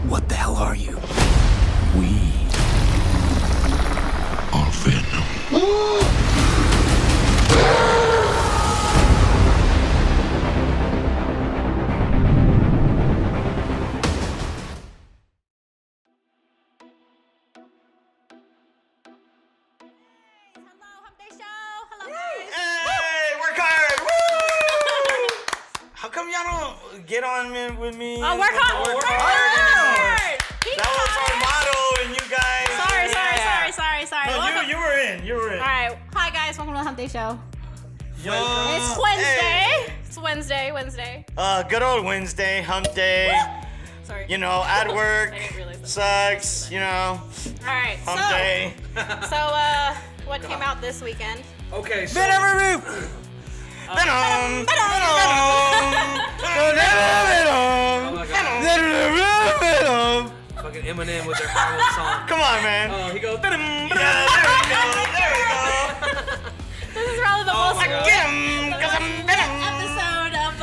What the hell are you? We are Venom. Hump Day Show. Hello, guys. Hey, work hard! Woo! How come y'all don't get on with me? Oh, work hard. Work Work hard. hard. That was our motto, and you guys. Sorry. No, Welcome. you were in. You were in. All right. Hi, guys. Welcome to the Hump Day Show. Yo. It's Wednesday. Hey. It's Wednesday. Good old Wednesday, hump day. Sorry. You know, at work. I didn't realize that. Sucks, you know. All right. Hump day. So, what came out this weekend? Okay, so Venom! Venom. Venom! fucking Eminem with their Harlem song. Come on, man. Oh, he goes. Yeah, there we go. This is probably the Oh most my God. Get him, 'cause I'm Venom. episode of.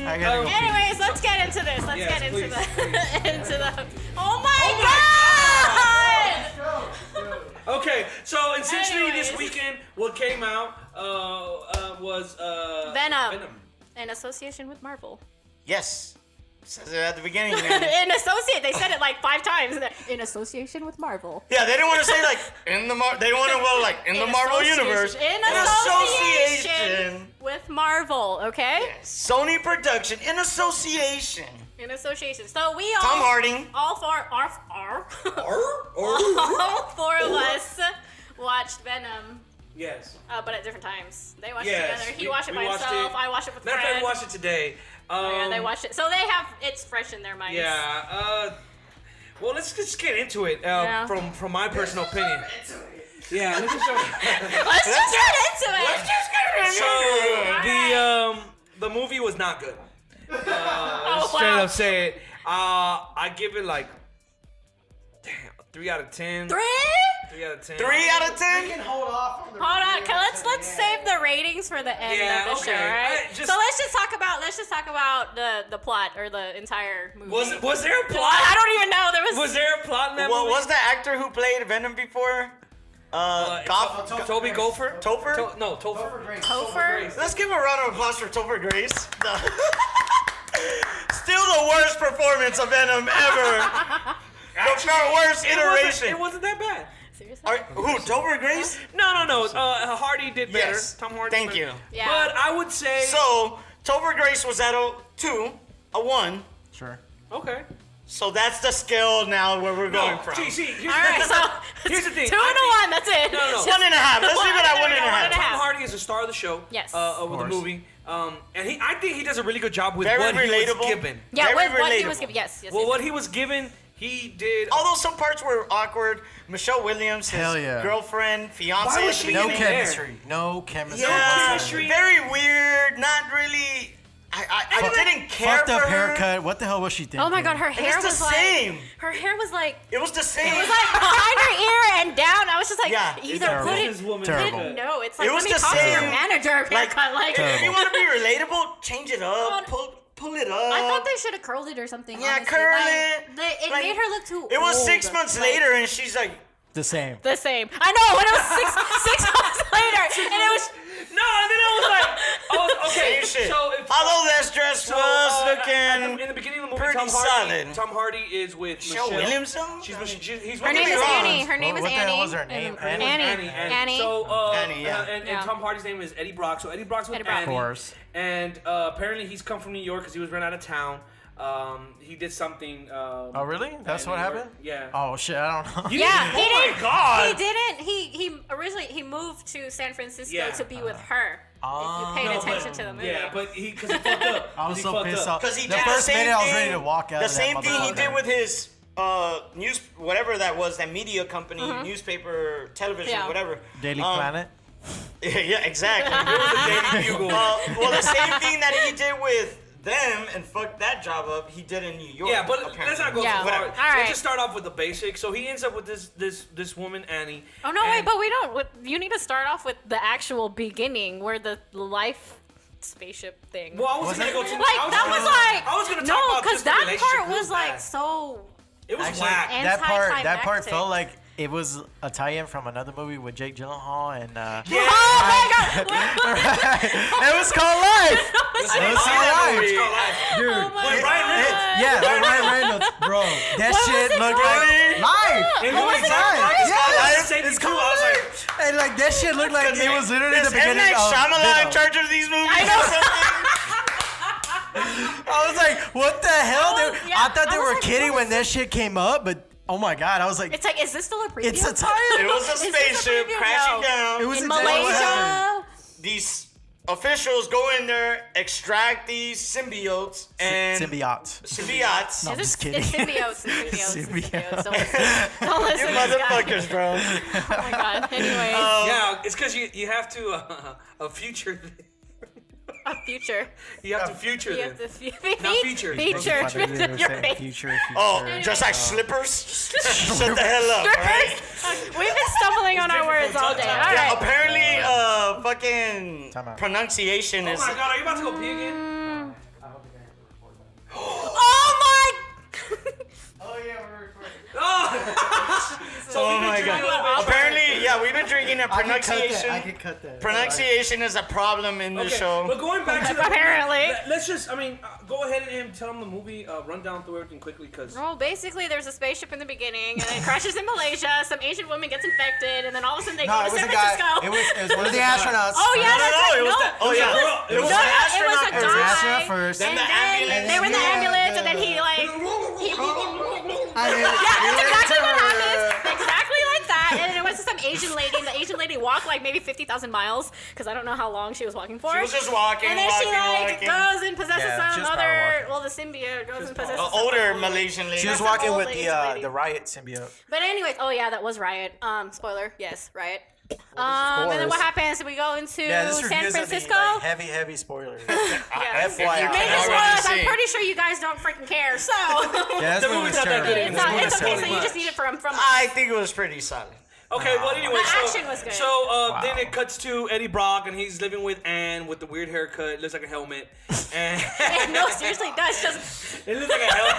I gotta go. Anyways, let's get into this. Let's Yes, get into please, the into the. Oh my God! Okay, so essentially this Anyways. weekend, what came out was Venom. In association with Marvel. Yes. Says it at the beginning, man. In associate, they said it like 5 times. In association with Marvel. Yeah, they didn't want to say like in the they want to well like in the Marvel association- universe. In association. association with Marvel. Okay. Sony production in association. In association. So we all. Tom Hardy. All four. All 4 of us watched Venom. Yes. But at different times. They watched Yes, it together. He we- watched it we by watched himself. it. I watched it with a Matter of fact, friend. we watched it today. Yeah, they watched it. So they have it's fresh in their minds. Yeah. Well, let's just get into it. Yeah. From my personal opinion. Yeah. Let's just Let's just get into it. So the movie was not good. Straight wow. up say it. I give it like 3 out of 10. 3? 3 out of 10. 3 out of 10. Hold on, okay, let's save the ratings for the end Yeah, of the show, okay. right? Just- So let's just talk about the plot or the entire movie. Was there a plot? I don't even know. There was. Was there a plot in that What movie? was the actor who played Venom before? Toby Gopher? Topher? Topher. Topher? Let's give a round of applause for Topher Grace. Still the worst performance of Venom ever. The worst iteration. It wasn't that bad. Seriously? Who? Topher Grace? No. Hardy did better. Yes. Tom Hardy. Thank did you. better. Yeah. But I would say. So Topher Grace was at a 2, a 1. Sure. Okay. So that's the scale now where we're going from. See, here's All right, so here's the thing. 2 and a 1. That's it. No. 1.5. Let's leave it at 1.5. One and a half. Tom Hardy is the star of the show. Yes. Of the course. movie. And I think he does a really good job with Very what he relatable. was given. Yeah, Very what he was relatable. given. Yes. Well, what he was given, he did. Although some parts were awkward, Michelle Williams, his Hell yeah. girlfriend, fiance, Why was at the she No beginning. there? chemistry. No chemistry. Yeah, chemistry. very weird. Not really. I didn't care Fucked for up her. haircut. What the hell was she thinking? Oh my God, her hair the was same. like. Her hair was like. It was the same. It was like behind her ear and down. I was just like, Yeah, either terrible. put it. Businesswoman Terrible. haircut. No, it's like It was let me the talk to your same. manager. Haircut. Like, if you want to be relatable, change it up. Pull it up. I thought they should have curled it or something. Yeah, honestly. curl Like, it. It Like, made her look too. It was old. 6 months Like, later, and she's like, The same. The same. I know when it was six months later, and it was. No, and then I was like, okay. same shit. So if, Although that dress was looking. in the beginning of the movie, pretty solid. Tom Hardy is with Michelle Michelle. Williams, though? He's Her name me is wrong. Annie. Her name is What the Annie. hell was her name? And- Annie? Annie. So, Annie, yeah. and Yeah. Tom Hardy's name is Eddie Brock. So Eddie Brock's with Eddie Brock. Annie. Of course. And apparently he's come from New York because he was run out of town. He did something. Oh, really? That's in what New York. happened? Yeah. Oh, shit. I don't know. Yeah, he Oh didn't. my God. He didn't. He originally he moved to San Francisco Yeah. to be with her. Oh. if you paid No, attention but- to the movie. Yeah, but because he fucked up. I was 'Cause he so fucked pissed up. off. Because he The did first the same minute I was thing, ready to walk out The of that same thing he motherfucker. did with his news, whatever that was, that media company, newspaper, television, Yeah. whatever. Daily Um, Planet. Yeah, exactly. It was a Daily Bugle. Well, the same thing that he did with them and fucked that job up, he did in New York. Yeah, but apparently. let's not go Yeah. too far. All So right. let's just start off with the basics. So he ends up with this woman Annie. Oh no, wait, and- but we don't. You need to start off with the actual beginning, where the life spaceship thing. Well, I wasn't gonna go to like that was like I was gonna talk no, about because just the that relationship. part It was like bad. so. It was Actually, whack. that part Anticlimactic. felt like it was a tie-in from another movie with Jake Gyllenhaal and. Oh my god! It was called Life. It was called Life. Dude. Oh my Wait, god! Ryan Reynolds? Yeah, Ryan Reynolds, bro. That What shit was it looked called? like Life. It What was was it exactly called? like it's called Yes, Life. Same it's too. called I was like, And like that shit looked like it was literally the Is M. beginning Night of Shyamalan in Venom. charge of these movies? I know. I was like, what the hell? Oh, They- yeah. I thought they I was were like, kidding what when that shit came up, but oh my god, I was like, It's like, is this still a preview? it's a tie-in. It was a Is this a spaceship preview? crashing No. down. It was in exactly what happened. Malaysia. These officials go in there, extract these symbiotes and Symbiote. symbiotes. No, I'm Is just this- kidding. It's symbiotes. It's symbiotes. Symbiote. Don't listen. Don't listen You to this guy. motherfuckers, bro. Oh my god. Anyway, yeah, it's because you have to a future. a future. You have to future You them. have to Not feature. Feature. I thought you were Your saying face. future. Oh, just like slippers? Shut the hell up, right? We've been stumbling on our words all day. All Yeah, right. apparently, fucking Time out. pronunciation Oh is. my god, are you about to go pee again? Oh my. Oh yeah, we're recording. Oh my god. Apparently, yeah, we've been drinking and I pronunciation. can cut that. Pronunciation is a problem in this Okay, show. but going back to the Apparently. let's just, go ahead and tell them the movie, run down through everything quickly, because Well, basically, there's a spaceship in the beginning, and it crashes in Malaysia. Some Asian woman gets infected, and then all of a sudden they No, go it to was San a guy. Francisco. It was one of the astronauts. Oh yeah, No, that's no, right. it was No, the- oh, yeah. It was No, an no, it was a astronaut guy. first. It was astronaut first. And Then the ambulance. they were in the Yeah, ambulance, and then he like. That's exactly what happens. Exactly like that. And it was some Asian lady, and the Asian lady walked like maybe 50,000 miles, because I don't know how long she was walking for. She was just walking, And then walking, she like walking. goes and possesses Yeah, she some was power other. walking. Well, the symbiote goes and possesses An some older other- Malaysian lady. She was Some walking old with Asian lady. the riot symbiote. But anyways, oh yeah, that was Riot. Spoiler, yes, Riot. And then what happens? We go into Yeah, this San review is Francisco. like heavy spoilers. Yeah. FYI. Make Yeah, it already spoilers. I'm seen. pretty sure you guys don't freaking care. So Yeah, this The movie movie's was not that terrible. good it's, not, This it's movie okay. was So you terrible. just need it from I think it was pretty solid. okay, but anyway, The so action was good. So then it cuts to Eddie Brock, and he's living with Anne with the weird haircut, looks like a helmet, and no, seriously, it does. Just it looks like a helmet.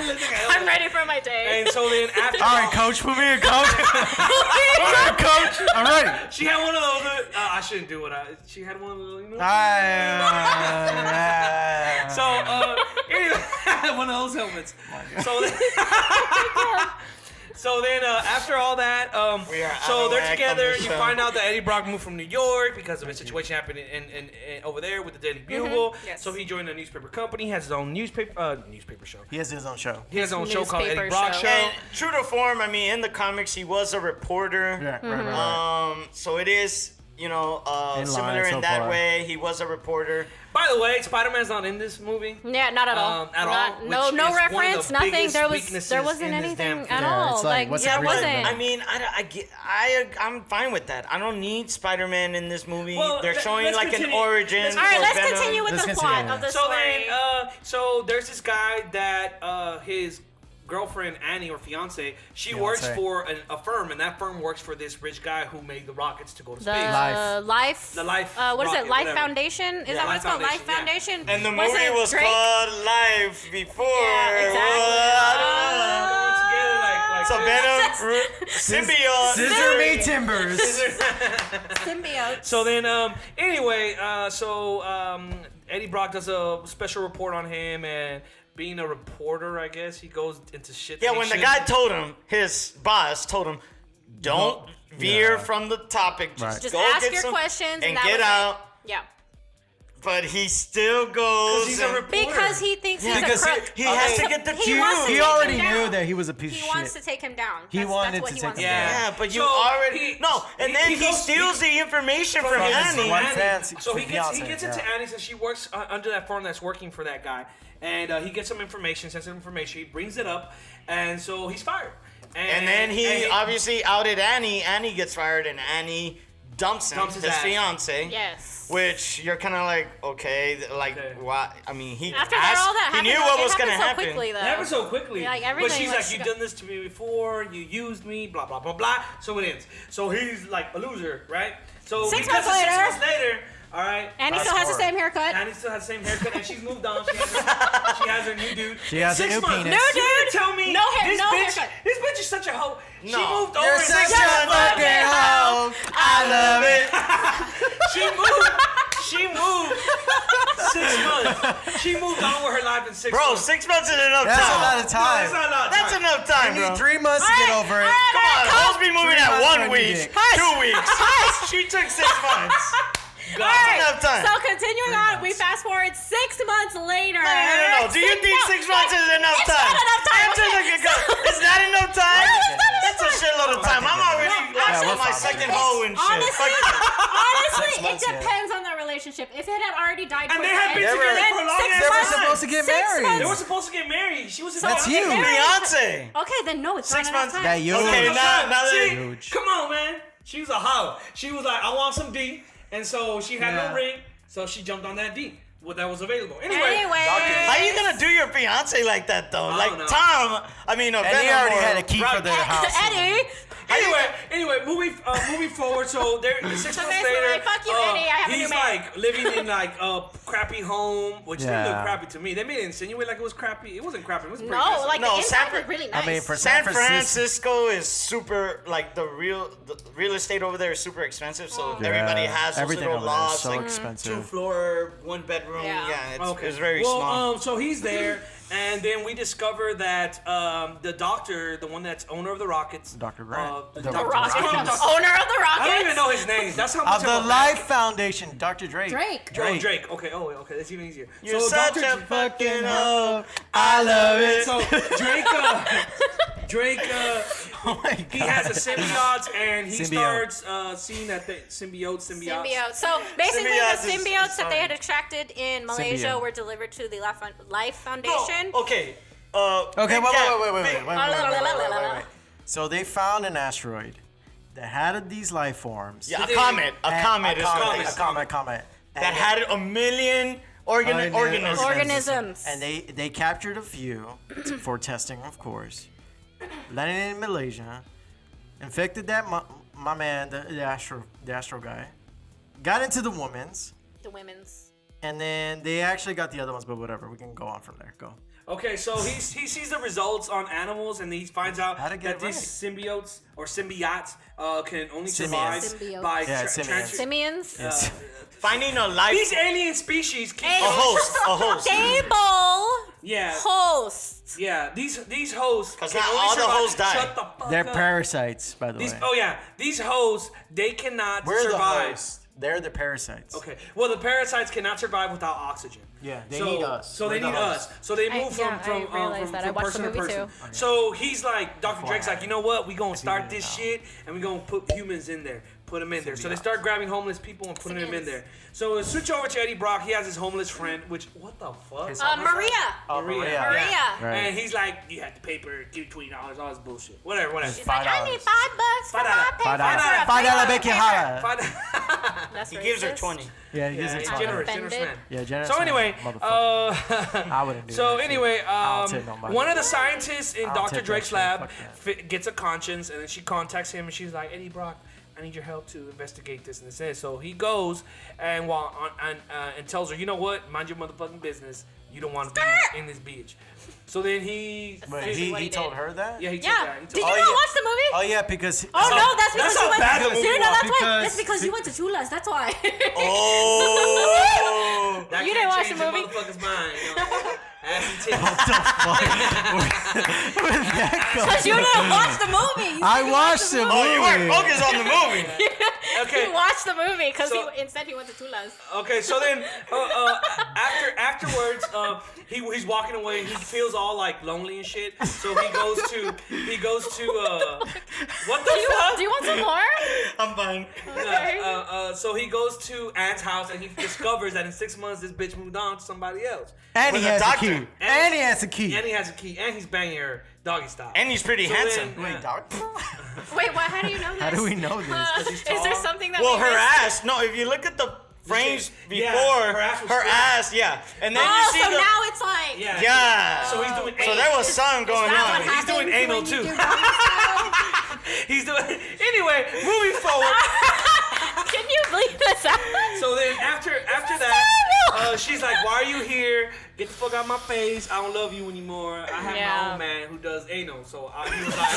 It looks like a helmet. I'm ready for my day. And so then after, All right, coach, put me in, coach. All right, coach, I'm ready. she had one of those. I shouldn't do it. She had one of those. You know? So anyway, one of those helmets. So then, so then after all that, We are so out of they're whack together. on this You show. find out that Eddie Brock moved from New York because of a situation happening in over there with the Daily Bugle. Yes. So he joined a newspaper company. Has his own newspaper show. He has his own show. He has his own show called Newspaper Eddie Brock show. Show. And true to form, I mean, in the comics, he was a reporter. Yeah, right. So it is, In similar line so in that far. way. He was a reporter. By the way, Spider-Man's not in this movie. Yeah, not at all. At all, Not, which no, is no one of reference, the nothing. biggest There weaknesses wasn't in this damn anything film. at Yeah, all. it's like, what's there the reason? wasn't. I mean, I'm fine with that. I don't need Spider-Man in this movie. Well, They're showing let's like an continue. origin. Let's- all right, for let's Venom. continue with Let's the continue. plot of the So story. then, so there's this guy that his girlfriend Annie or fiance, she works for a firm, and that firm works for this rich guy who made the rockets to go to the space. Life. The Life What is it? rocket, Life whatever. Foundation? Is that what it's called? Life Foundation, Foundation. And the Was movie it was Drake? called Life before. Yeah, exactly. So Venom, symbiote. Scissor me timbers. Symbiote. So then, anyway, Eddie Brock does a special report on him, and being a reporter, I guess he goes into shit. Yeah, that he when the shouldn't. guy told him, his boss told him, don't veer from the topic. Just, Just go ask get your some questions and that get was it. out. Yeah. But he still goes. he's a and- reporter. Because he thinks he's because a crook. he has to get the He cue. wants to He take already him down. knew that he was a piece He of wants shit. to take him down. He That's wanted what to he take wants him to do. down. Yeah, but you So already he- no, and then he he goes- steals the information from From his Annie. one Annie. fancy So he gets fiance, into yeah. Annie, since she works under that firm that's working for that guy, and he gets some information, sensitive information. He brings it up, and so he's fired. And then he obviously outed Annie. Annie gets fired, and Annie dumps him, Dumps his his ass. fiance. Yes. Which you're kind of like, okay, like Okay. what? I mean, he After asked, all that he happened, knew like, what it was gonna happened so happen. quickly, though. It happened so quickly. Yeah, like but everything she's was- like, you've done this to me before. You used me. Blah blah blah blah. So it ends. So he's like a loser, right? So 6 because months of 6 later. months later, All right. And he still has the same haircut. Annie still has the same haircut, and she's moved on. She has her new dude. She has a 6 new months. penis. No, You mean dude. to tell me No hair- this no bitch, haircut. this bitch is such a hoe. She No. moved over. You're in such 6 a months. fucking hoe. I love it. She moved. 6 months. She moved on with her life in 6 Bro, months. 6 months is enough That's time. a lot of No, time. that's not a lot of That's time. enough time, You bro. need 3 months to get over it. Come on, hoes be moving 3 at months 1 for a new week, dick. 2 weeks. She took 6 months. All right. enough time. So continuing 3 on, we months. fast forward 6 months later. No. Do you think 6 months is enough It's time? not enough time. Answer Okay. like a gun. Is that enough time? No, it's not enough That's a shitload of time. I'm already actually, on my second hoe and shit. Honestly, Fuck. it months, yeah. depends on the relationship. If it had already died, And for they had been then together for a long 6 ass They were months- supposed to get 6 married. months- They were supposed to get married. She was That's supposed to huge. Beyonce. Okay, then no, it's 6 not months. enough time. Yeah, you. Okay, now See, that Huge. come on, man. She was a hoe. She was like, I want some D, and so she had Yeah. no ring, so she jumped on that D. Well, that was available. Anyway, how you gonna do your fiance like that though? I Like don't know. Tom, I mean, And he Venom already or- had a key for their house. Eddie. Anyway, moving forward. So there, 6 months basically, later, fuck you, Eddie, I have a new he's man. like living in like a crappy home, which didn't look Yeah. crappy to me. They made it insinuate like it was crappy. It wasn't crappy. It was pretty No, nice. like No, the inside San was really nice. I mean, for San San Francisco. Francisco is super, like the real estate over there is super expensive, so everybody has those everything little over there is lots, so like expensive. 2-floor, 1-bedroom. Yeah. Yeah, Okay. it's very well, small. so he's there, and then we discover that the doctor, the one that's owner of the Rockets, Dr. Grant. the The Dr. Rockets. Grant. Owner of the Rockets. I don't even know his name. That's how much Of the of a Life back- Foundation, Dr. Drake. Drake. Oh, Drake. Okay. Oh, okay. That's even easier. You're so such Dr. a fucking hoe. I love it. So Drake, Oh my he God. has a symbiote, and he Symbiote. starts seeing that the symbiote. Symbiote. So basically, Symbiote the is symbiotes that they fine. had extracted in Malaysia Symbiote. were delivered to the Life No, Foundation. okay. Okay, big wait. gap. Big- So they found an asteroid that had these life forms. Yeah, a comet. A And- comet is what they a say. comet. That had 1 million organisms. Organisms. And they captured a few for testing, of course. Landed in Malaysia, infected that my man, the astro guy, got into the women's, The women's. and then they actually got the other ones. But whatever, we can go on from there. Go. Okay, so he sees the results on animals, and he finds out How to get that it these right. symbiotes or symbiotes can only Simians. survive Symbiotes. by Yeah, simians. Simians. Finding a life. these alien species keep Hey. A host. A host. Stable yeah. hosts. Yeah, these hosts 'Cause can not only all the survive. hoes die. Shut the fuck They're up. parasites, by the These, way. oh yeah, these hoes they cannot We're the survive. hosts. They're the parasites. Okay, well the parasites cannot survive without oxygen. Yeah, they so, need us. So We're they the need hosts. us. So they I- move yeah, from I realized that. I watched person the to movie person. too. So he's like, Dr. Drake's like, you know what? We gonna start didn't this know. shit and we gonna put humans in there. Put them in there. So they start grabbing homeless people and putting them in there. So switch over to Eddie Brock. He has his homeless friend, which what the fuck? His Maria. Oh, Maria. Maria. Maria. Yeah. Right. And he's like, you had the paper, give $20, all this bullshit. Whatever. She's like, I need $5. $5 for $5. my paper. $5. $5 Becky Hala. That's He gives her racist. 20. Yeah, he gives Yeah, it he's to generous, her. generous Offended. man. Yeah, generous. So man, anyway, motherfucker. I wouldn't do so that shit. anyway, I'll take nobody. one of the scientists in I'll Dr. take Drake's that shit, lab fuck that. gets a conscience, and then she contacts him, and she's like, Eddie Brock, I need your help to investigate this. And it says, so he goes and and tells her, you know what, mind your motherfucking business. You don't want to be in this bitch. So then he, Wait, Basically what he he told did. her that? yeah, he told Yeah. that. He Did you told not Oh, yeah. watch the movie? Oh yeah, because Oh no, that's because how you went. bad the movie Dude, no, that's why. was. That's because you went to Chulas. That's why. Oh. that You can't didn't watch change the a movie? motherfucker's mind. You know? Ass and titties. Because you didn't watch the movie. I watched the Oh, you weren't movie. focused on the movie. Okay. You watched the movie because So- instead he went to Chulas. Okay, so then afterwards, he's walking away. He feels all like lonely and shit. So he goes to what the fuck? Do you want some more? I'm fine. So he goes to Anne's house and he discovers that in 6 months this bitch moved on to somebody else. And he With a has a doctor. key. And he has a key. And he has a key and he's banging her doggy style. And he's pretty So handsome. then- Wait, doctor? Wait, what? How do you know this? How do we know this? he's Is there tall. something that Well, we her missed? ass. No, if you look at the frames Yeah, before, her ass was her straight. ass, yeah. And then Oh, you see so the. now it's like. Yeah. Yeah. So he's doing. So there was something going That on. what He's doing happens anal when too. you do doggy style? He's doing. Anyway, moving forward. Can you really this out. So then after that, she's like, "Why are you here? Get the fuck out of my face. I don't love you anymore. I have my own man who does anal." So he was like,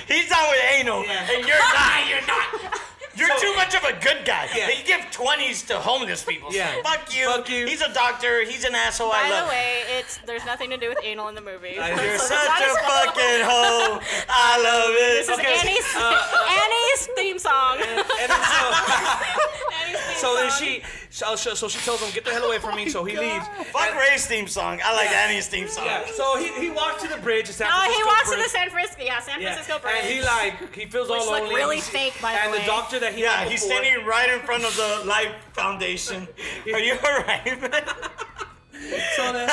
He's down with anal, and you're not. You're not. You're too much of a good guy. Yeah. You give 20s to homeless people. Yeah. Fuck you. Fuck you. He's a doctor. He's an asshole. By I love the way, there's nothing to do with anal in the movie. You're such a fucking hoe. I love it. This is Annie's theme song. and then so then she tells him, "Get the hell away from me." So he leaves. Fuck Ray's theme song. I like Annie's theme song. Yeah. So he walks to the bridge. San Oh, Francisco he walks bridge. to the San Francisco bridge. And he feels all Which looked lonely. really fake, by the And way. the doctor that he met He's before- standing right in front of the Life Foundation. Are you alright, man? So then,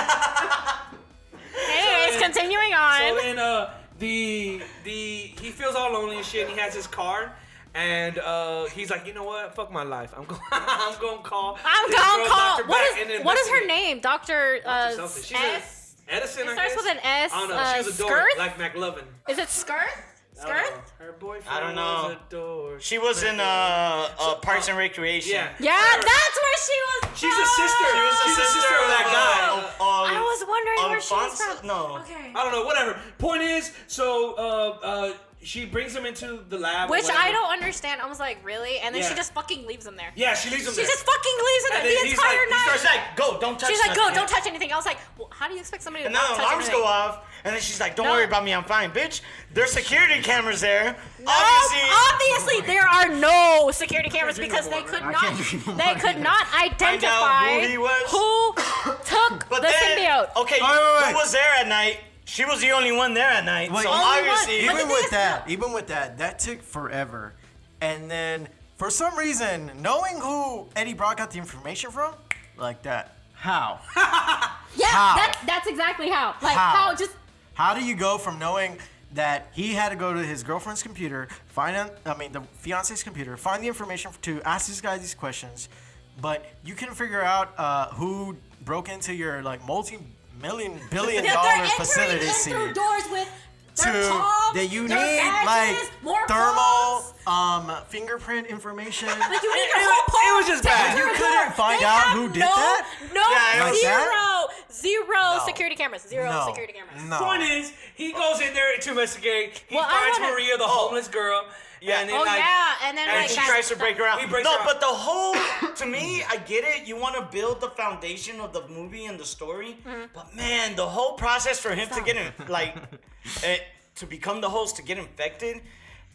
Anyways, continuing on. So then, he feels all lonely and shit. And he has his card, and he's like, you know what? Fuck my life. I'm going to call. Dr. Beck What is her name? Dr. Something. She's S. Edison. It starts with an S. I don't know. She was a door, Skirth? like McLovin. Is it Skirth? Skirth? Her boyfriend I don't know. was a door. She was in Parks and Recreation. Yeah. Yeah, that's where she was. She's a sister. She was She's a sister of that guy. I was wondering where she was Alfonso? from. No. Okay. I don't know. Whatever. Point is, so she brings him into the lab. Which I don't understand. I was like, really? And then Yeah. she just fucking leaves him there. Yeah, she leaves him She there. just fucking leaves him And there then the he's entire like- he night. She's like, go, don't touch She's like, nothing. go, don't touch anything. I was like, well, how do you expect somebody to And not then touch alarms anything? go off, and then she's like, don't No. worry about me, I'm fine, bitch. There's security cameras there. No, obviously there are no security cameras because they could not identify who he was. who took But the then, symbiote. okay, wait. who was there at night? She was the only one there at night. Wait, so only obviously, one. But even the thing with is- that took forever. And then for some reason, knowing who Eddie Brock got the information from, like that, how? Yeah, How? that's exactly how. Like how just How do you go from knowing that he had to go to his girlfriend's computer, the fiance's computer, find the information to ask this guy these questions, but you can figure out who broke into your like multi-billion-dollar facility through doors with to their palms, that you their need badges, like more thermal palms. fingerprint information. Like you need your It whole palm. was just to bad. enter You a couldn't door. find They out have who did no, that? No, Yeah, like zero No. security cameras. Zero No. security cameras. No. Point is, he goes in there to investigate. He Well, I finds wanna- Maria, the homeless girl. Yeah. And then, Oh like, yeah, and then and like she that's- tries to break her out. He breaks no, her out. but the whole, to me, I get it. You want to build the foundation of the movie and the story, Mm-hmm. but man, the whole process for him to get to become the host, to get infected,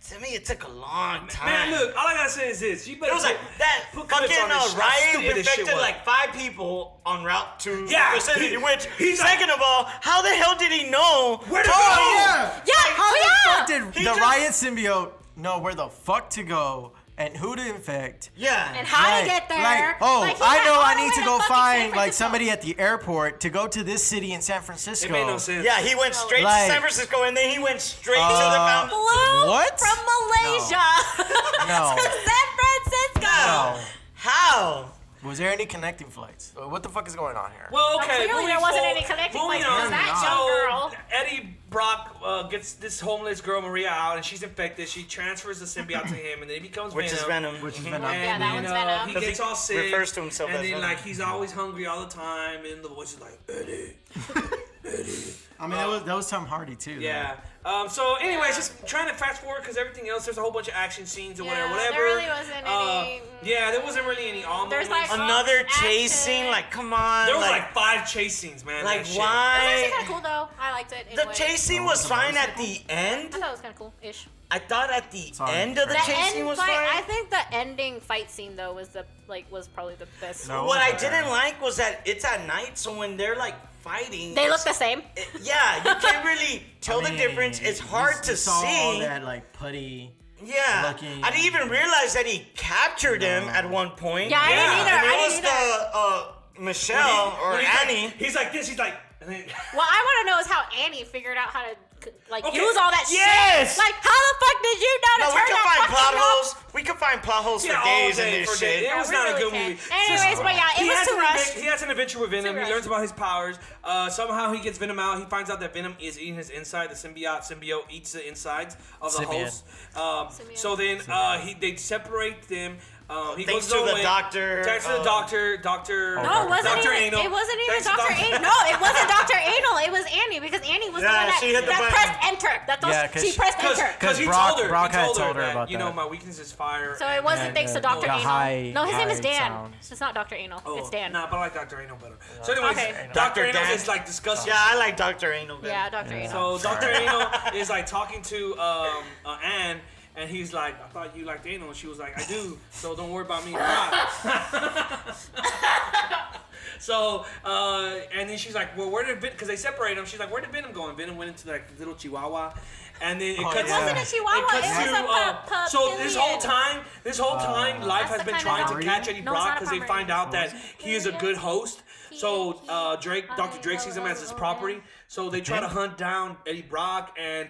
to me, it took a long time. Man, look, all I gotta say is this. You better It was like that put fucking clips on this shit. How riot stupid this shit infected was. like 5 people en route to Yeah. the facility. Which, He's like- second of all, how the hell did he know Where to Oh, go? Yeah. Yeah, How the yeah. fuck did He the just- riot symbiote know where the fuck to go and who to infect? Yeah. And how Like- to get there. Like, oh, Like, he I went know all I the need way to go fucking San find like Francisco. somebody at the airport to go to this city in San Francisco. It made no sense. Yeah, he went straight Like- to San Francisco and then he went straight to the fountain. Flew What? from Malaysia No. to San Francisco. No. How? Was there any connecting flights? What the fuck is going on here? Well, okay. Clearly there wasn't any connecting moving place on. because that So, young girl. Eddie Brock gets this homeless girl Maria out, and she's infected. She transfers the symbiote to him, and then he becomes Which is Venom. Which is And Venom. Yeah, that then, one's Venom. He 'Cause gets he all sick. refers to himself and as then Venom. like he's always hungry all the time, and the voice is like Eddie. I mean, that was Tom Hardy too. though. Yeah. So, anyways, just trying to fast forward because everything else, there's a whole bunch of action scenes or Yeah, whatever. there really wasn't any. Yeah, there wasn't really any all There's, moments. like, Another action. chase scene? Like, come on. There was like 5 chase scenes, man. like that shit. It was actually kind why? of cool though. I liked it. The anyway. chase scene was fine at the end. I thought it was kind of cool-ish. I thought at the Sorry. end of the The chase end scene was fight. fine. I think the ending fight scene though was probably the best. No. What I was didn't like was that it's at night, so when they're like fighting, They look the same. yeah, you can't really tell the difference. It's hard to you saw all see. that like putty. Yeah, looking- I didn't even realize that he captured him at one point. Yeah, I didn't either. And it I was didn't either. the Michelle or When he's like- Annie. he's like this. He's like. And then, What I want to know is how Annie figured out how to Okay, use all that yes! shit. Like, how the fuck did you know to No, we turn can that find fucking plot knob? holes. we could find plot holes for Yeah, all days in day, this for shit. days. It was we not a really good can. movie. Anyways, but yeah, it was too rushed. He has an adventure with Venom. Too He learns rushed. about his powers. Somehow he gets Venom out. He finds out that Venom is eating his inside. The symbiote eats the insides of the Symbiote. host. So then they separate them. He Thanks goes to the away. doctor. Thanks to the doctor. No, it wasn't Dr. even. Anal. It wasn't even Thanks to Dr. Anal. No, it wasn't Dr. Anal. It was Annie because Annie was the Yeah, one she hit the that button. pressed enter. She pressed enter. Because he Brock- told her. Brock he had told told her that, about you know, that. my weakness is fire. So it wasn't And, thanks to the Dr. Anal. high- No, his name is high Dan. sounds. It's not Dr. Anal. It's Dan. Nah, but I like Dr. Anal better. So anyways, Okay. Dr. Dr. Anal Dan. is like disgusting. Yeah, I like Dr. Anal better. Yeah, Dr. Anal. So Dr. Anal is like talking to Anne, and he's like, I thought you liked anal. And she was like, I do, so don't worry about me. So, and then she's like, well, where did Venom, because they separate them, she's like, where did Venom go? And Venom went into like the little chihuahua. And then it cuts. It wasn't a chihuahua. It cuts It was to, a so this whole time, life That's has the been kind trying of to dog. catch Eddie No, it's Brock not a because they Pomeranian. find out that he is a good host. So Dr. Drake sees him as his property. So they try to hunt down Eddie Brock, and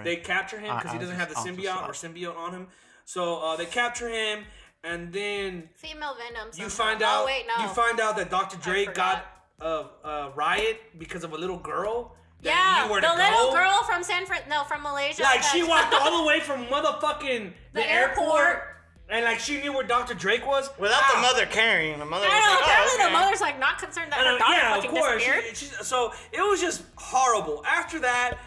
they capture him because he doesn't have the symbiote on him. So they capture him, and then Female Venom. you somehow. find out Oh, wait, no. you find out that Dr. Drake got forgot. a riot because of a little girl. That Yeah, knew where the to little go. girl from from Malaysia. Like that- she walked all the way from motherfucking The airport. and like she knew where Dr. Drake was Without the How? mother carrying. The mother I was know. like, Apparently, oh, okay. the mother's like not concerned that I her know, daughter yeah, of fucking course. disappeared. So it was just horrible. After that,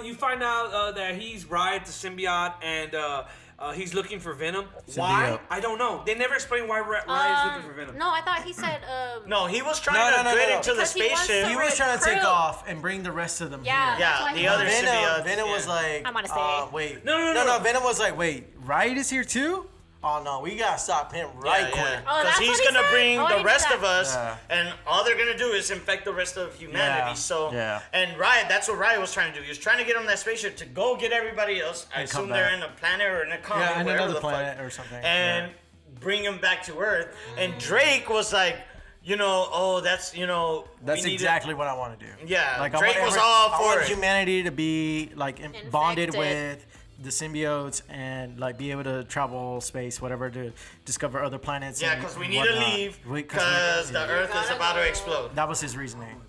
you find out that he's Riot, the symbiote, and he's looking for Venom. Why? I don't know. They never explain why Riot is looking for Venom. No, I thought he said. No, he was trying to get into the Because he wants spaceship. to He was trying to take recruit. off and bring the rest of them Yeah. here. That's Yeah, why the he other wants- symbiote. Venom was like, I'm gonna say. wait. No. Venom was like, wait, Riot is here too? Oh no, we gotta stop him right quick. Oh, Because that's he's what he gonna said? bring Oh, I the didn't rest know of that. us, Yeah. and all they're gonna do is infect the rest of humanity. Yeah. So, Yeah. and Riot, that's what Riot was trying to do. He was trying to get on that spaceship to go get everybody else. I And come assume they're back. in a planet or in a colony, Yeah, in wherever another the planet fuck, or something. and bring them back to Earth. And Drake was like, that's That's we need exactly what I want to do. Yeah, like Drake I want was all I for want it. humanity to be like bonded Infected. with the symbiotes and like be able to travel space, whatever, to discover other planets. Yeah, and because we need to whatnot. leave We- because the Earth is gotta about to go. explode. That was his reasoning.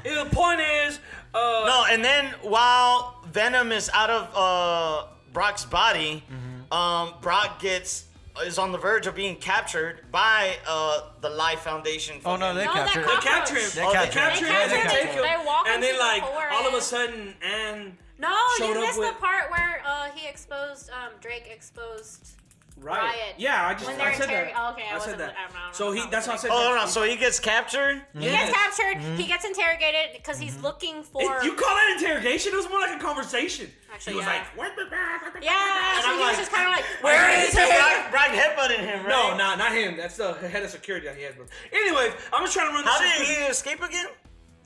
The point is, No, and then while Venom is out of Brock's body, Brock is on the verge of being captured by the Life Foundation. Oh no, they No, that captured. cockroach. they capture him. They Oh, they captured capture him. him. They They captured take him. him. They walk And then into the like forest. all of a sudden, Anne No, showed you up missed with- the part where he exposed Drake exposed. Riot. Yeah, I When they're said that. interrogate- oh, okay, I I wasn't- said that. I don't So know. he. That's how I said. Oh, that. no, so he gets captured? He gets captured. He gets interrogated because he's looking for. You call that interrogation? It was more like a conversation. Actually, he was yeah. like, what the? Yeah, And so I'm he was like, just kind of like, Where where is is he? he? Brock headbutted him, right? No, not him. That's the head of security that he has. Anyways, I'm just trying to run this. How did system. he escape again?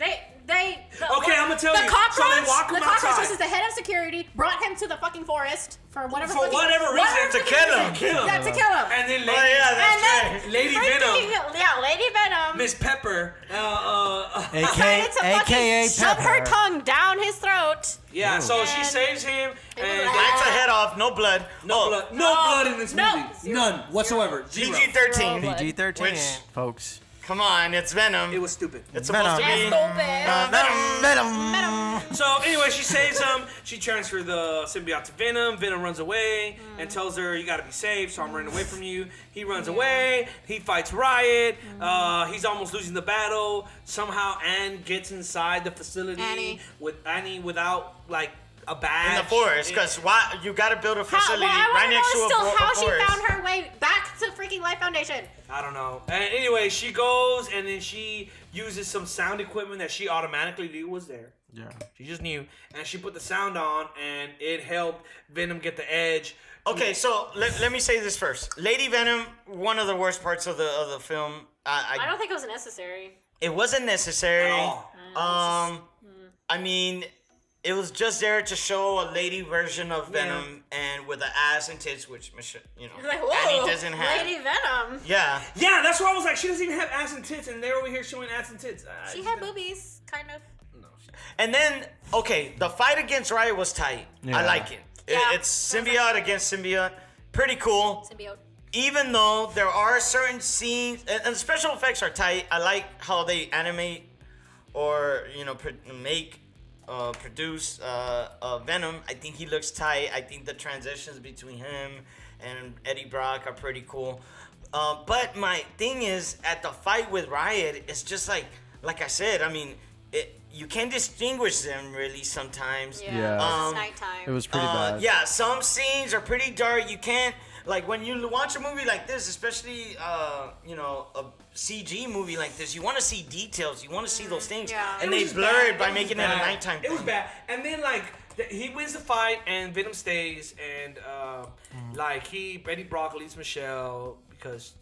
Okay, I'ma tell the you. Cockroach, So they walk him the cockroach outside. was just the head of security, brought him to the fucking forest for whatever For fucking, whatever reason, to kill him. Yeah, to kill him. And then Oh, yeah, that's And right. then Lady freaking- Venom. Yeah, Lady Venom. Miss Pepper. Decided to AKA fucking shove her Pepper. tongue down his throat. Yeah, so she And- saves him, and like- Bites a head off, no blood. no blood, no blood in this No. movie, Zero. none whatsoever. Zero. PG-13. Zero. PG-13, Which- folks. Come on, it's Venom. It was stupid. It's supposed to Venom. be. Yes, stupid. Venom. So anyway, she saves him. She transfers the symbiote to Venom. Venom runs away and tells her, "You gotta be safe, so I'm running away from you." He runs away. He fights Riot. He's almost losing the battle. Somehow Anne gets inside the facility with Annie without like a badge. In the forest, because why you gotta build a facility I right want to next to know a, still how a she forest. found her way back to freaking Life Foundation. I don't know. And anyway, she goes and then she uses some sound equipment that she automatically knew was there. Yeah. She just knew, and she put the sound on, and it helped Venom get the edge. Okay, so let me say this first. Lady Venom, one of the worst parts of the film. I don't think it was necessary. It wasn't necessary. At all. I mean, it was just there to show a lady version of Venom and with the ass and tits, which Like, Annie whoa, doesn't have. Lady Venom. Yeah. Yeah, that's why I was like, she doesn't even have ass and tits, and they're over here showing ass and tits. She had boobies, kind of. And then, okay, the fight against Riot was tight. I Yeah. like it. It's symbiote against symbiote. Pretty cool. Symbiote. Even though there are certain scenes, and the special effects are tight. I like how they animate or produce Venom. I think he looks tight. I think the transitions between him and Eddie Brock are pretty cool. But my thing is, at the fight with Riot, it's just like I said. I mean, you can't distinguish them really sometimes. Yeah. It's nighttime. It was pretty bad. Yeah, some scenes are pretty dark. You can't, like, when you watch a movie like this, especially a CG movie like this, you want to see details. You want to see those things, and they blur it by making it a nighttime thing. It was bad. And then like he wins the fight, and Venom stays, and Eddie Brock leaves Michelle because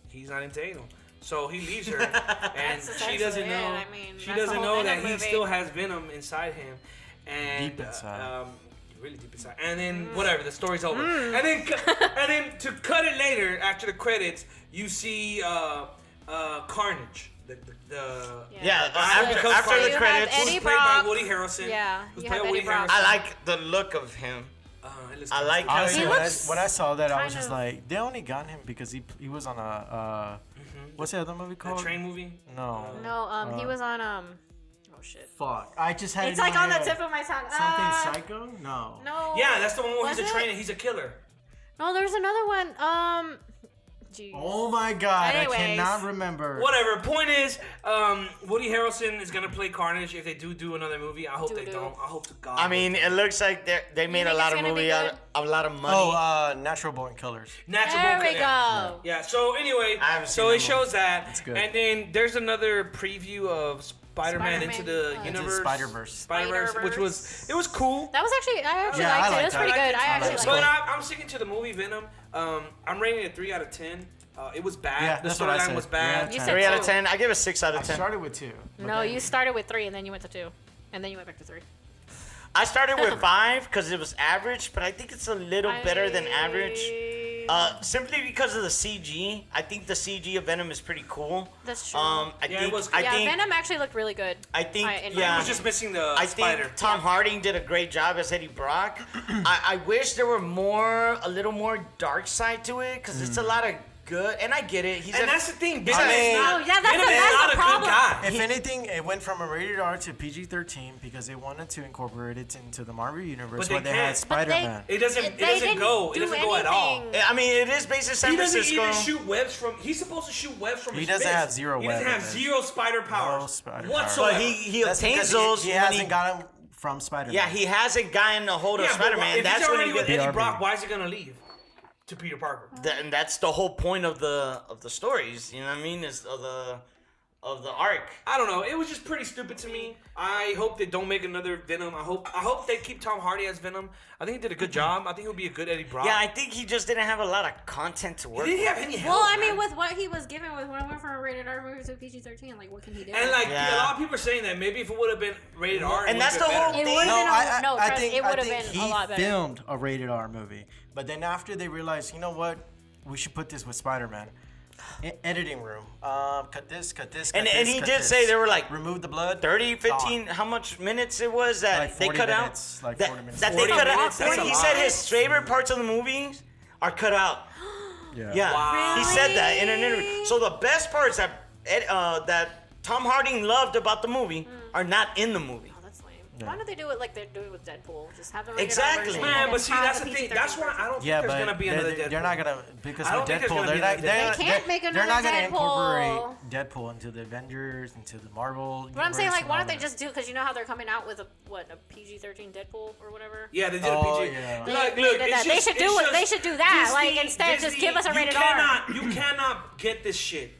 he's not into anal. So he leaves her, and she doesn't know. I mean, she doesn't know that he movie. still has Venom inside him, and Deep inside. really deep inside. And then whatever, the story's over. And then to cut it later, after the credits, you see Carnage. After the credits, Eddie who's played by Brock. Woody Harrelson. Yeah, who's you played have by Woody Eddie Brock. I like the look of him. I like how Honestly, He when looks I saw that, I was kind just of- like, they only got him because he was on a what's the other movie The called? train movie. No. No, he was on oh shit. Fuck. I just had It's it in like my on the head. tip of my tongue. Something Psycho? No. No. Yeah, that's the one where he's Was a it? trainer. He's a killer. No, there's another one. Jeez. Oh my god, Anyways. I cannot remember. Whatever. Point is, Woody Harrelson is gonna play Carnage if they do another movie. I hope they don't. I hope to God. I mean, it looks like they made a think lot it's of gonna be movie out good? of a lot of money. Oh, Natural Born Killers. Natural There Born we Killer. go. Yeah. So anyway, I haven't so seen it that shows that, It's good. and then there's another preview of Spider-Man into the Spider-Man, universe. Spider-Verse. Spider-Verse, which was cool. That was actually I actually Yeah, I liked it. like It was that. pretty I good. liked I it. actually But liked it. I'm sticking to the movie Venom. I'm rating it 3 out of 10. It was bad. Yeah, the that's what I storyline said. was bad. You Yeah, said 3 out of 2. 10. I give it 6 out I of 10. started with 2. but No, then- you started with 3 and then you went to 2, and then you went back to 3. I started with 5 because it was average, but I think it's a little better than average. Simply because of the CG. I think the CG of Venom is pretty cool. That's true. I Yeah, it think was- I Yeah, think Venom actually looked really good. I think in my It yeah. was just missing the I spider. think Tom Harding did a great job as Eddie Brock. I wish there were a little more dark side to it, because it's a lot of good, and I get it. And that's the thing. Venom I mean- is not, Oh, yeah, that's Venom the- is that's not the a problem. good guy. If anything, it went from a rated R to PG-13 because they wanted to incorporate it into the Marvel universe But they where they can't. had Spider-Man. It doesn't didn't go. It do doesn't go at all. anything. I mean, it is based in San He doesn't Francisco. even shoot webs from. He's supposed to shoot webs from. He his doesn't fist. have zero He doesn't web have in it. zero spider powers. No spider whatsoever. But he That's obtains because those he when hasn't got them from Spider-Man. Yeah, he hasn't gotten a hold of Yeah, but Spider-Man. if That's he's when already he with gets. Eddie BRB. Brock, why is he gonna leave to Peter Parker? And that's the whole point of the stories. You know what I mean? Is of the arc. I don't know. It was just pretty stupid to me. I hope they don't make another Venom. I hope they keep Tom Hardy as Venom. I think he did a good job. I think he'll be a good Eddie Brock. Yeah, I think he just didn't have a lot of content to work he didn't with. have any help. Well, I man. mean, with what he was given with when I went from a rated R movie to a PG-13, like what can he do? And like Yeah. a lot of people are saying that maybe if it would have been rated R, And it that's would've the been whole better. it would have been I trust, think, it would have I think been he a lot better. filmed a rated R movie, but then after they realized, you know what, we should put this with Spider-Man. Editing room. Cut this. Cut And this, he cut did this. say they were like remove the blood. 30, 15, Gone. how much minutes it was that Like they 40 cut minutes, out? like that 40 minutes. that they 40 cut out. minutes, that's a He lot. said his favorite parts of the movies are cut out. Yeah, Wow. he said that in an interview. So the best parts that that Tom Harding loved about the movie are not in the movie. Oh, that's lame. Why don't they do it like they're doing with Deadpool? Just have the rated Exactly. R version Man, and but see, have that's the the thing. PG-13 That's why I don't Yeah, think there's but gonna be another Deadpool. they're not gonna because I don't with think there's Deadpool gonna be they're not another Deadpool. They can't make they're another not gonna Deadpool. incorporate Deadpool into the Avengers, into the Marvel. But I'm saying, universe like, and why all don't they that. just do? Because you know how they're coming out with a PG-13 Deadpool or whatever. Yeah, they did Oh, a PG. yeah. Look, They look, did it's that. just- They should do it's it. just They should do that. Like, Disney- instead, just give us a rated you R. cannot, You cannot get this shit.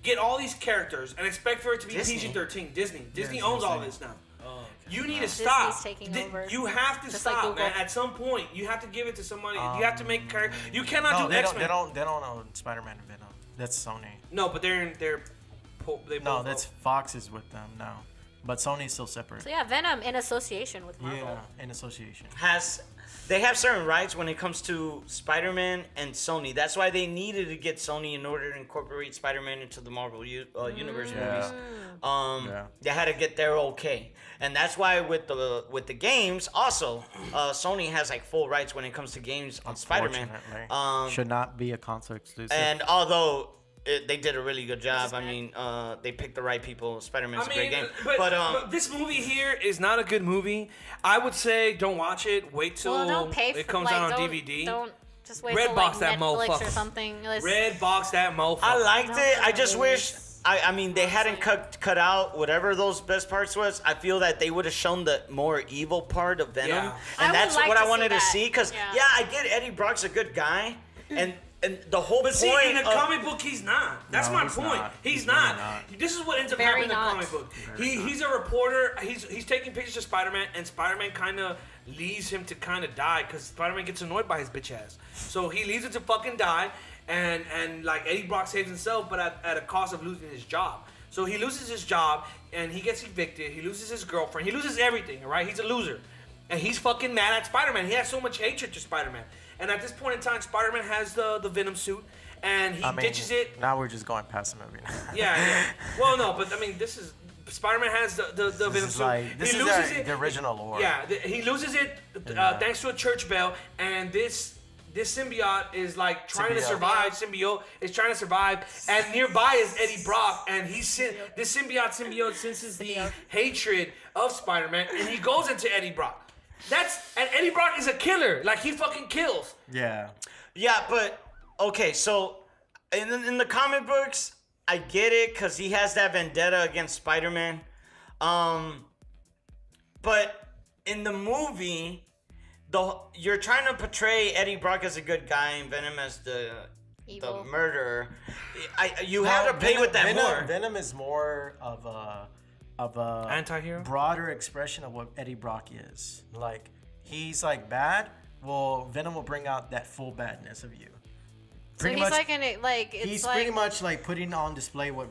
Get all these characters and expect for it to be Disney? PG-13. Disney Yeah, owns all Disney. this now. You need to stop. taking Di- over. You have to Just like stop, Google. man. At some point, you have to give it to somebody. You have to make characters. You cannot No, do they X-Men. don't own Spider-Man and Venom. That's Sony. No, but they No, both that's own. Fox is with them now, but Sony's still separate. So yeah, Venom in association with Marvel. Yeah, in association. They have certain rights when it comes to Spider-Man and Sony. That's why they needed to get Sony in order to incorporate Spider-Man into the Marvel universe movies. Yeah. They had to get their okay. and that's why with the games also, Sony has like full rights when it comes to games on Spider-Man. Should not be a console exclusive. And although they did a really good job, I mean, they picked the right people. Spider-Man's a great game, but this movie here is not a good movie. I would say don't watch it. Wait till don't pay it for, comes like, out on don't- DVD. Don't just wait Red till box like that Netflix motherfucker. or something. Red box that motherfucker. I liked it. I just wish. I mean, they hadn't cut out whatever those best parts was. I feel that they would have shown the more evil part of Venom, Yeah. I and would that's like what to I see wanted to that. see. Because Yeah. I get Eddie Brock's a good guy, and the whole But point. see, in the of, comic book, he's not. That's No, my he's point. not. He's He's not. really not. This is what ends up Very happening in the not. comic book. He's a reporter. He's taking pictures of Spider-Man, and Spider-Man kind of leaves him to kind of die because Spider-Man gets annoyed by his bitch ass. So he leaves him to fucking die, and like Eddie Brock saves himself, but at a cost of losing his job. So he loses his job, and he gets evicted. He loses his girlfriend. He loses everything. All right, he's a loser, and he's fucking mad at Spider-Man. He has so much hatred to Spider-Man, and at this point in time, Spider-Man has the Venom suit. And he ditches it. Now we're just going past the movie. Yeah. Well, no, but I mean, this is Spider-Man has the Venom is suit. like- this He is loses the original lore. Yeah, he loses it thanks to a church bell, and this symbiote is like trying to Symbiote. survive. Symbiote is trying to survive, and nearby is Eddie Brock, and this symbiote senses the hatred of Spider-Man, and he goes into Eddie Brock. And Eddie Brock is a killer. Like he fucking kills. Yeah. Yeah, but okay, so in the comic books, I get it because he has that vendetta against Spider-Man. But in the movie, you're trying to portray Eddie Brock as a good guy and Venom as the Evil. murderer. You have to play with that Venom, more. Venom is more of a Anti-hero? broader expression of what Eddie Brock is. Like he's like bad. Well, Venom will bring out that full badness of you. So he's like in it, like it's He's like pretty much like putting on display what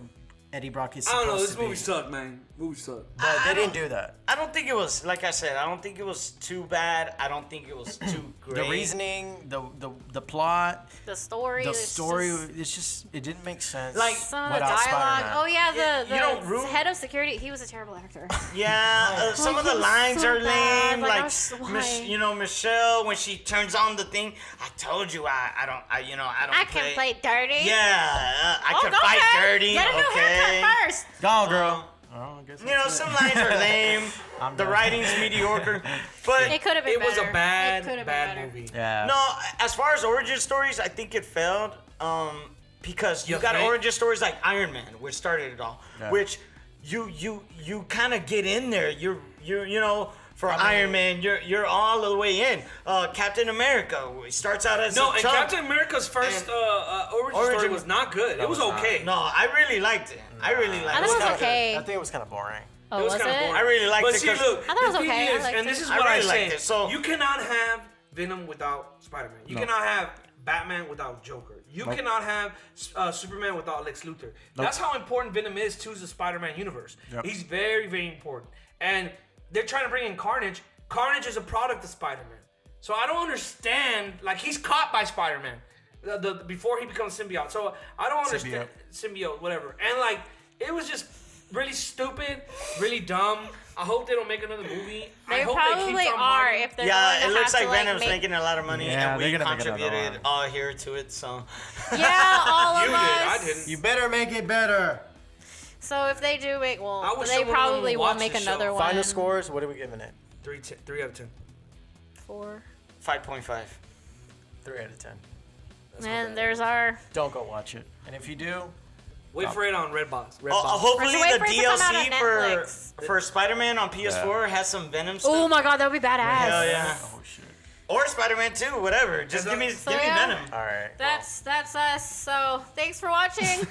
Eddie Brock is I supposed don't know. This to be. movie sucked, man. Movie sucked. But they didn't do that. I don't think it was, like I said, I don't think it was too bad. I don't think it was too great. The reasoning, the plot, the story. the it's story, just it didn't make sense. Like, some of the without dialogue. Spider-Man. Oh yeah, You don't the root- head of security. He was a terrible actor. Yeah, some of the he was lines so are bad. lame. Like, I Like, was- why? Michelle when she turns on the thing. I told you I don't I can play dirty. Yeah, I can go fight ahead. dirty. Get a new Okay. haircut first. Go on, girl. Oh, I guess that's it. Some lines are lame. I'm The done. writing's mediocre. But It could have been It was better. a It bad, could have been bad better. movie. Yeah. no, as far as origin stories, I think it failed. Because you You got think? origin stories like Iron Man, which started it all. Yeah. Which you kind of get in there. For Iron Man, you're all the way in. Captain America starts out as No, a and chump. Captain America's first origin story was not good. It was okay. No, I really liked it. I really liked I it. thought it was kinda okay. I think it was kind of boring. Oh, It was was kinda it? boring. I really liked But it see, 'cause look, I thought it was the thing okay. I is, liked and this it. is I what really I'm liked saying. it. So- You cannot have Venom without Spider-Man. You cannot have Batman without Joker. You cannot have Superman without Lex Luthor. That's how important Venom is to the Spider-Man universe. Yep. He's very, very important. And they're trying to bring in Carnage. Carnage is a product of Spider-Man. So I don't understand. Like, he's caught by Spider-Man before he becomes symbiote. So I don't understand. Symbiote, whatever. And, like, it was just really stupid, really dumb. I hope they don't make another movie. I They hope probably they keep Tom are Hardy. if they're Yeah, going it to looks have like to, Venom's make... making a lot of money, Yeah, and they're we gonna make another contributed one. all here to it. So Yeah, all of You did. I us. didn't. You better make it better. So if they do make, I wish they someone probably would won't watch make the show. another one. Final scores, what are we giving it? 3 out of 10. 4. 5.5. 3 out of 10. And there's our. Don't go watch it. And if you do, Wait for it on Redbox. Hopefully Wait the for it to come out on DLC Netflix. for Spider-Man on PS4 has some Venom stuff. Oh my god, that would be badass. Hell yeah. oh shit. Or Spider-Man 2, whatever. Just give me yeah. Venom. All right. That's us. So thanks for watching.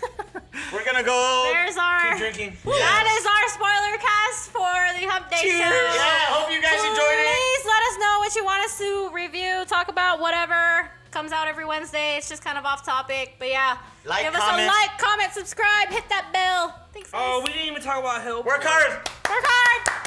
We're gonna go. There's our. Keep drinking. That is our spoiler cast for the Hump Day Show. Yeah, hope you guys enjoyed it. Please let us know what you want us to review, talk about, whatever. Comes out every Wednesday. It's just kind of off topic, but yeah. Like, give us comment. a like, comment, subscribe, hit that bell. Thanks. Oh, guys. we didn't even talk about help. Work hard. Work hard.